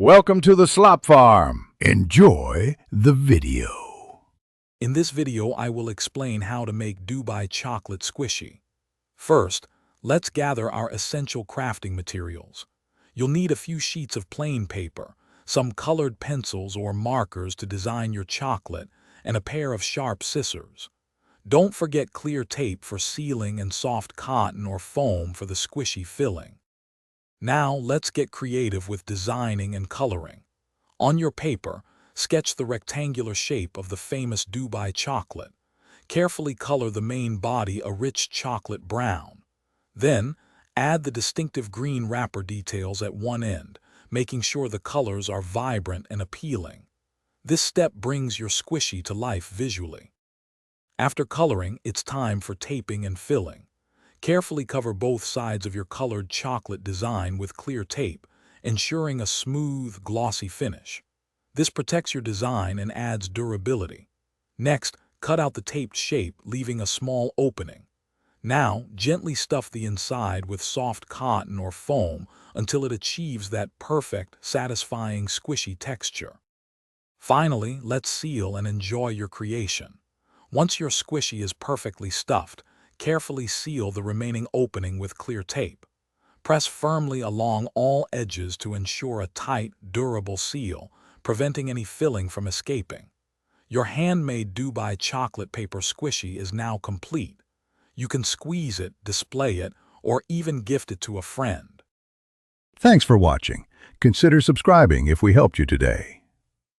Welcome to the Slop Farm. Enjoy the video. In this video, I will explain how to make Dubai chocolate squishy. First, let's gather our essential crafting materials. You'll need a few sheets of plain paper, some colored pencils or markers to design your chocolate, and a pair of sharp scissors. Don't forget clear tape for sealing and soft cotton or foam for the squishy filling. Now, let's get creative with designing and coloring. On your paper, sketch the rectangular shape of the famous Dubai chocolate. Carefully color the main body a rich chocolate brown. Then, add the distinctive green wrapper details at one end, making sure the colors are vibrant and appealing. This step brings your squishy to life visually. After coloring, it's time for taping and filling. Carefully cover both sides of your colored chocolate design with clear tape, ensuring a smooth, glossy finish. This protects your design and adds durability. Next, cut out the taped shape, leaving a small opening. Now, gently stuff the inside with soft cotton or foam until it achieves that perfect, satisfying, squishy texture. Finally, let's seal and enjoy your creation. Once your squishy is perfectly stuffed, carefully seal the remaining opening with clear tape. Press firmly along all edges to ensure a tight, durable seal, preventing any filling from escaping. Your handmade Dubai chocolate paper squishy is now complete. You can squeeze it, display it, or even gift it to a friend. Thanks for watching. Consider subscribing if we helped you today.